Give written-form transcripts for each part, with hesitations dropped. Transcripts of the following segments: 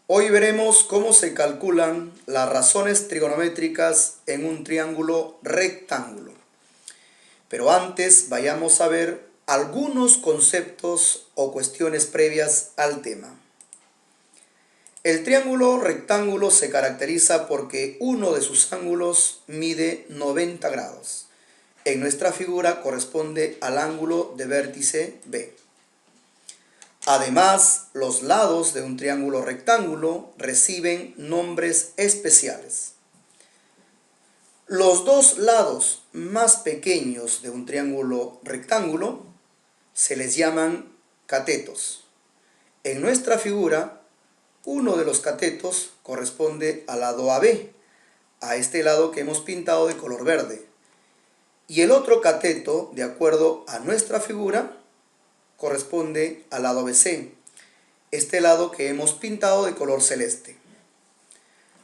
Hoy veremos cómo se calculan las razones trigonométricas en un triángulo rectángulo. Pero antes vayamos a ver algunos conceptos o cuestiones previas al tema. El triángulo rectángulo se caracteriza porque uno de sus ángulos mide 90 grados. En nuestra figura corresponde al ángulo de vértice B. Además, los lados de un triángulo rectángulo reciben nombres especiales. Los dos lados más pequeños de un triángulo rectángulo se les llaman catetos. En nuestra figura, uno de los catetos corresponde al lado AB, a este lado que hemos pintado de color verde. Y el otro cateto, de acuerdo a nuestra figura, corresponde al lado BC, este lado que hemos pintado de color celeste.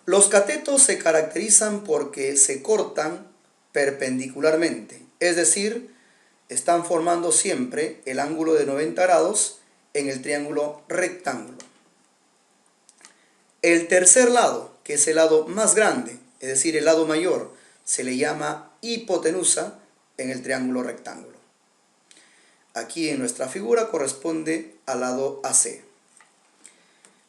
Los catetos se caracterizan porque se cortan perpendicularmente, es decir, están formando siempre el ángulo de 90 grados en el triángulo rectángulo. El tercer lado, que es el lado más grande, es decir, el lado mayor, se le llama hipotenusa en el triángulo rectángulo. Aquí en nuestra figura corresponde al lado AC.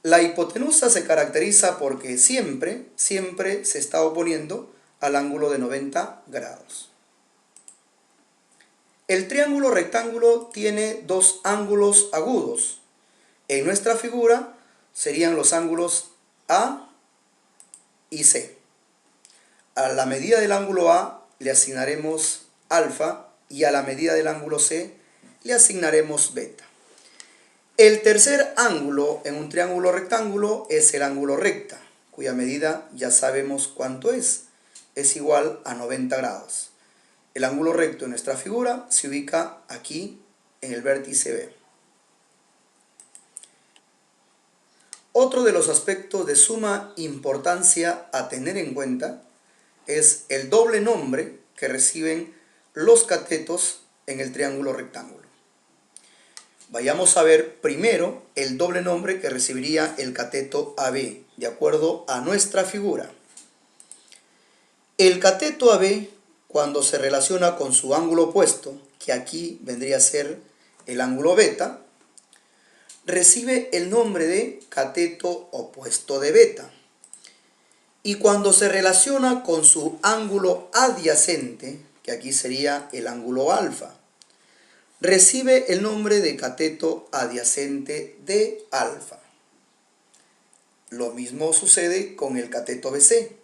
La hipotenusa se caracteriza porque siempre se está oponiendo al ángulo de 90 grados. El triángulo rectángulo tiene dos ángulos agudos. En nuestra figura serían los ángulos A y C. A la medida del ángulo A le asignaremos alfa y a la medida del ángulo C le asignaremos beta. El tercer ángulo en un triángulo rectángulo es el ángulo recta, cuya medida ya sabemos cuánto es igual a 90 grados. El ángulo recto en nuestra figura se ubica aquí en el vértice B. Otro de los aspectos de suma importancia a tener en cuenta es el doble nombre que reciben los catetos en el triángulo rectángulo. Vayamos a ver primero el doble nombre que recibiría el cateto AB, de acuerdo a nuestra figura. El cateto AB, cuando se relaciona con su ángulo opuesto, que aquí vendría a ser el ángulo beta, recibe el nombre de cateto opuesto de beta. Y cuando se relaciona con su ángulo adyacente, que aquí sería el ángulo alfa, recibe el nombre de cateto adyacente de alfa. Lo mismo sucede con el cateto BC.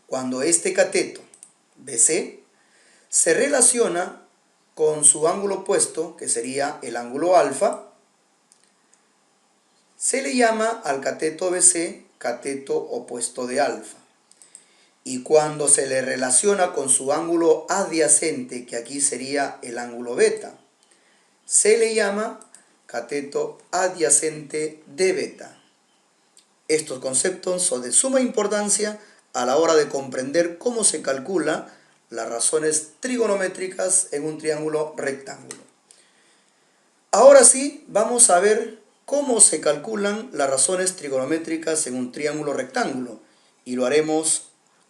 Cuando este cateto BC se relaciona con su ángulo opuesto, que sería el ángulo alfa, se le llama al cateto BC cateto opuesto de alfa. Y cuando se le relaciona con su ángulo adyacente, que aquí sería el ángulo beta, se le llama cateto adyacente de beta. Estos conceptos son de suma importancia a la hora de comprender cómo se calcula las razones trigonométricas en un triángulo rectángulo. Ahora sí, vamos a ver cómo se calculan las razones trigonométricas en un triángulo rectángulo, y lo haremos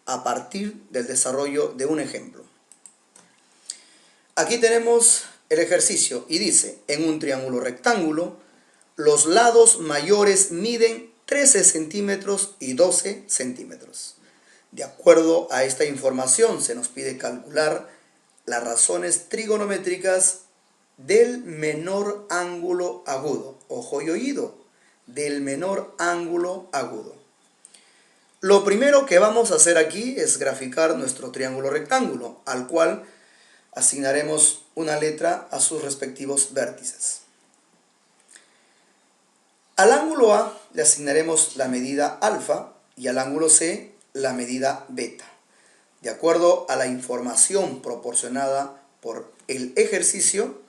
a partir del desarrollo de un ejemplo. Aquí tenemos el ejercicio y dice, en un triángulo rectángulo, los lados mayores miden 13 centímetros y 12 centímetros. De acuerdo a esta información se nos pide calcular las razones trigonométricas del menor ángulo agudo. Ojo y oído, del menor ángulo agudo. Lo primero que vamos a hacer aquí es graficar nuestro triángulo rectángulo, al cual asignaremos una letra a sus respectivos vértices. Al ángulo A le asignaremos la medida alfa y al ángulo C la medida beta. De acuerdo a la información proporcionada por el ejercicio,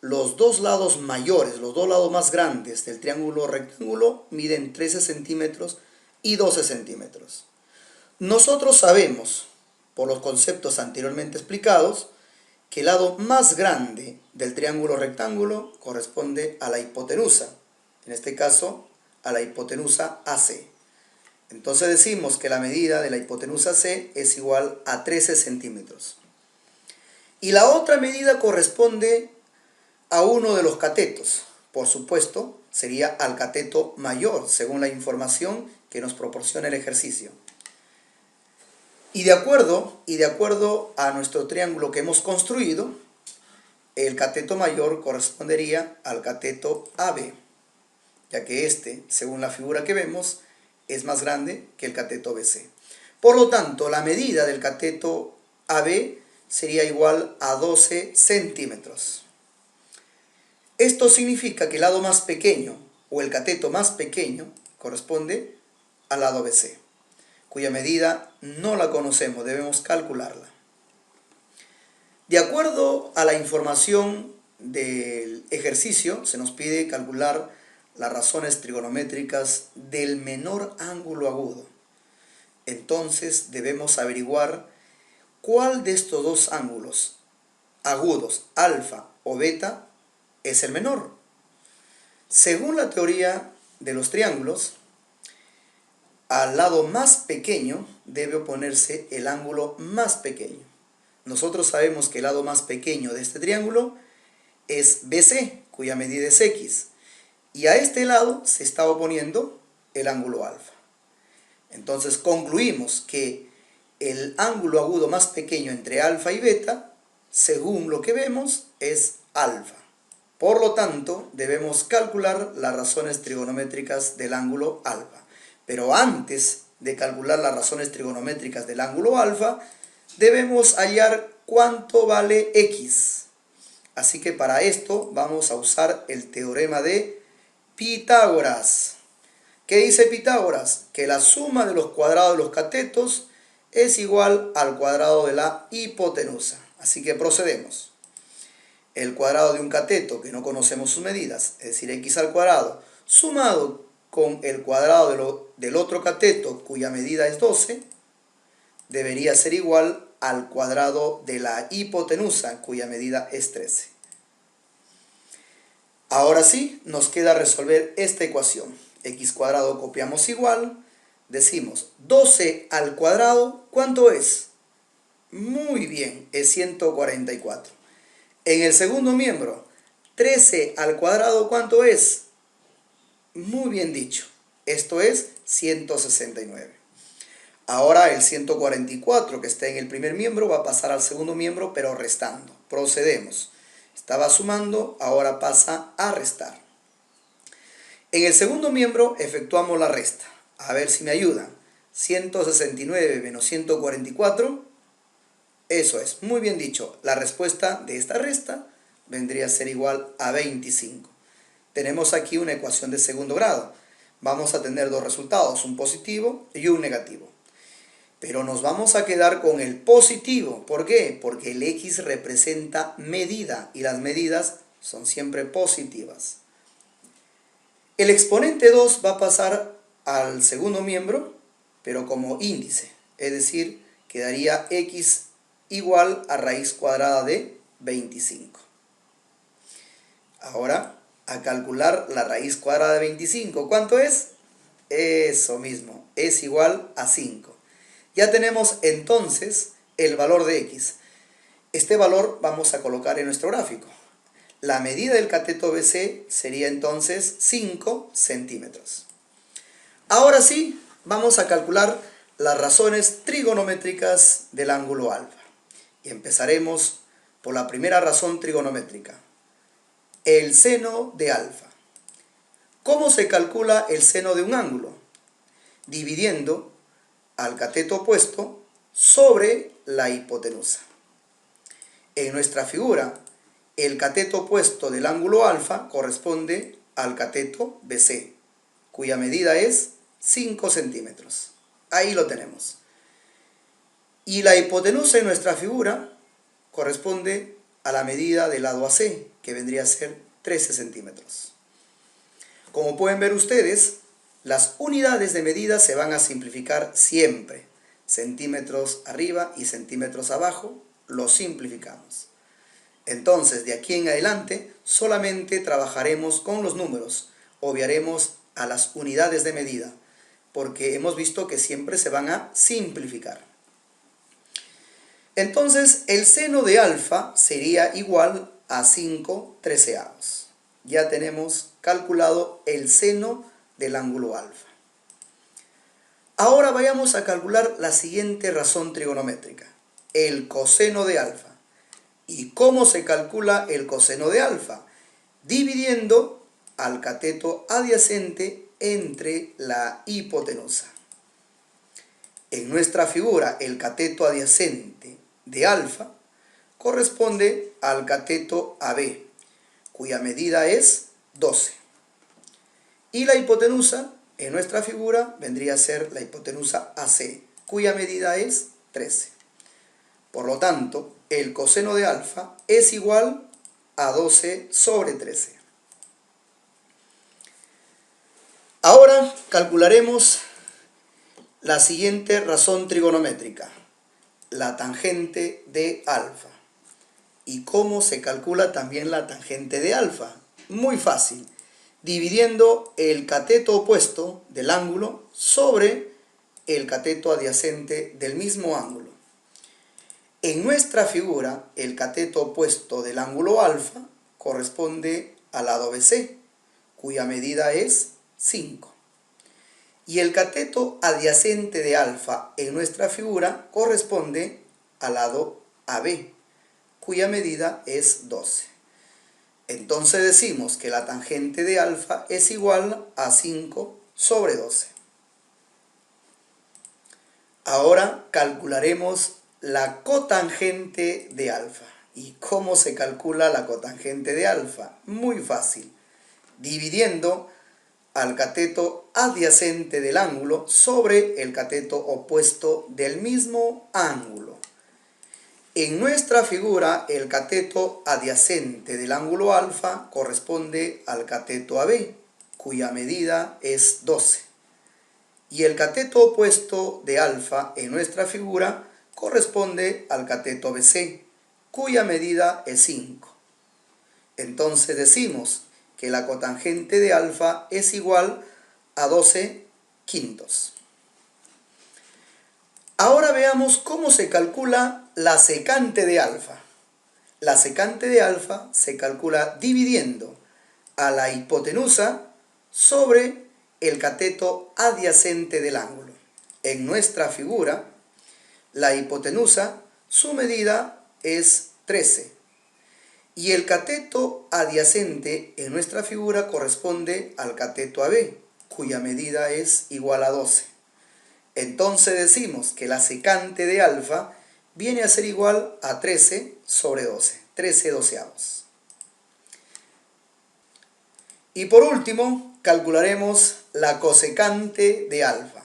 los dos lados mayores, los dos lados más grandes del triángulo rectángulo miden 13 centímetros y 12 centímetros. Nosotros sabemos, por los conceptos anteriormente explicados, que el lado más grande del triángulo rectángulo corresponde a la hipotenusa, en este caso a la hipotenusa AC. Entonces decimos que la medida de la hipotenusa C es igual a 13 centímetros. Y la otra medida corresponde a uno de los catetos. Por supuesto, sería al cateto mayor, según la información que nos proporciona el ejercicio. Y de acuerdo a nuestro triángulo que hemos construido, el cateto mayor correspondería al cateto AB, ya que este, según la figura que vemos, es más grande que el cateto BC. Por lo tanto, la medida del cateto AB sería igual a 12 centímetros. Esto significa que el lado más pequeño, o el cateto más pequeño, corresponde al lado BC, cuya medida no la conocemos, debemos calcularla. De acuerdo a la información del ejercicio, se nos pide calcular las razones trigonométricas del menor ángulo agudo. Entonces debemos averiguar cuál de estos dos ángulos agudos, alfa o beta, es el menor. Según la teoría de los triángulos, al lado más pequeño debe oponerse el ángulo más pequeño. Nosotros sabemos que el lado más pequeño de este triángulo es BC, cuya medida es X. Y a este lado se está oponiendo el ángulo alfa. Entonces concluimos que el ángulo agudo más pequeño entre alfa y beta, según lo que vemos, es alfa. Por lo tanto, debemos calcular las razones trigonométricas del ángulo alfa. Pero antes de calcular las razones trigonométricas del ángulo alfa, debemos hallar cuánto vale X. Así que para esto vamos a usar el teorema de Pitágoras. ¿Qué dice Pitágoras? Que la suma de los cuadrados de los catetos es igual al cuadrado de la hipotenusa. Así que procedemos. El cuadrado de un cateto, que no conocemos sus medidas, es decir, x al cuadrado, sumado con el cuadrado del otro cateto, cuya medida es 12, debería ser igual al cuadrado de la hipotenusa, cuya medida es 13. Ahora sí, nos queda resolver esta ecuación. X cuadrado copiamos igual, decimos 12 al cuadrado, ¿cuánto es? Muy bien, es 144. En el segundo miembro, 13 al cuadrado, ¿cuánto es? Muy bien dicho, esto es 169. Ahora el 144 que está en el primer miembro va a pasar al segundo miembro, pero restando. Procedemos. Estaba sumando, ahora pasa a restar. En el segundo miembro efectuamos la resta. A ver si me ayudan. 169 menos 144. Eso es, muy bien dicho. La respuesta de esta resta vendría a ser igual a 25. Tenemos aquí una ecuación de segundo grado. Vamos a tener dos resultados, un positivo y un negativo. Pero nos vamos a quedar con el positivo. ¿Por qué? Porque el X representa medida y las medidas son siempre positivas. El exponente 2 va a pasar al segundo miembro, pero como índice. Es decir, quedaría X igual a raíz cuadrada de 25. Ahora, a calcular la raíz cuadrada de 25. ¿Cuánto es? Eso mismo, es igual a 5. Ya tenemos entonces el valor de X. Este valor vamos a colocar en nuestro gráfico. La medida del cateto BC sería entonces 5 centímetros. Ahora sí, vamos a calcular las razones trigonométricas del ángulo alfa. Y empezaremos por la primera razón trigonométrica, el seno de alfa. ¿Cómo se calcula el seno de un ángulo? Dividiendo al cateto opuesto sobre la hipotenusa. En nuestra figura, el cateto opuesto del ángulo alfa corresponde al cateto BC, cuya medida es 5 centímetros. Ahí lo tenemos. Y la hipotenusa en nuestra figura corresponde a la medida del lado AC, que vendría a ser 13 centímetros. Como pueden ver ustedes, las unidades de medida se van a simplificar siempre. Centímetros arriba y centímetros abajo, lo simplificamos. Entonces, de aquí en adelante, solamente trabajaremos con los números. Obviaremos a las unidades de medida, porque hemos visto que siempre se van a simplificar. Entonces, el seno de alfa sería igual a 5/13. Ya tenemos calculado el seno del ángulo alfa. Ahora vayamos a calcular la siguiente razón trigonométrica, el coseno de alfa. ¿Y cómo se calcula el coseno de alfa? Dividiendo al cateto adyacente entre la hipotenusa. En nuestra figura, el cateto adyacente de alfa corresponde al cateto AB, cuya medida es 12. Y la hipotenusa, en nuestra figura, vendría a ser la hipotenusa AC, cuya medida es 13. Por lo tanto, el coseno de alfa es igual a 12/13. Ahora calcularemos la siguiente razón trigonométrica, la tangente de alfa. ¿Y cómo se calcula también la tangente de alfa? Muy fácil, dividiendo el cateto opuesto del ángulo sobre el cateto adyacente del mismo ángulo. En nuestra figura, el cateto opuesto del ángulo alfa corresponde al lado BC, cuya medida es 5. Y el cateto adyacente de alfa en nuestra figura corresponde al lado AB, cuya medida es 12. Entonces decimos que la tangente de alfa es igual a 5/12. Ahora calcularemos la cotangente de alfa. ¿Y cómo se calcula la cotangente de alfa? Muy fácil, dividiendo al cateto adyacente del ángulo sobre el cateto opuesto del mismo ángulo. En nuestra figura, el cateto adyacente del ángulo alfa corresponde al cateto AB, cuya medida es 12. Y el cateto opuesto de alfa en nuestra figura corresponde al cateto BC, cuya medida es 5. Entonces decimos que la cotangente de alfa es igual a 12/5. Ahora veamos cómo se calcula la secante de alfa. La secante de alfa se calcula dividiendo a la hipotenusa sobre el cateto adyacente del ángulo. En nuestra figura, la hipotenusa, su medida es 13. Y el cateto adyacente en nuestra figura corresponde al cateto AB, cuya medida es igual a 12. Entonces decimos que la secante de alfa viene a ser igual a 13/12, 13/12. Y por último, calcularemos la cosecante de alfa.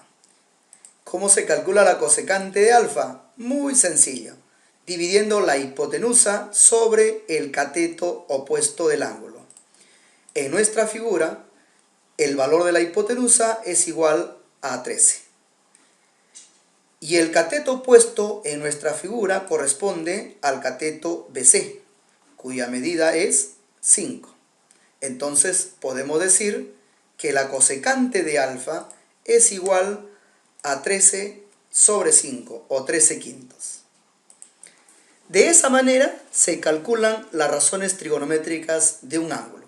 ¿Cómo se calcula la cosecante de alfa? Muy sencillo, dividiendo la hipotenusa sobre el cateto opuesto del ángulo. En nuestra figura, el valor de la hipotenusa es igual a 13. Y el cateto opuesto en nuestra figura corresponde al cateto BC, cuya medida es 5. Entonces podemos decir que la cosecante de alfa es igual a 13/5 o 13/5. De esa manera se calculan las razones trigonométricas de un ángulo.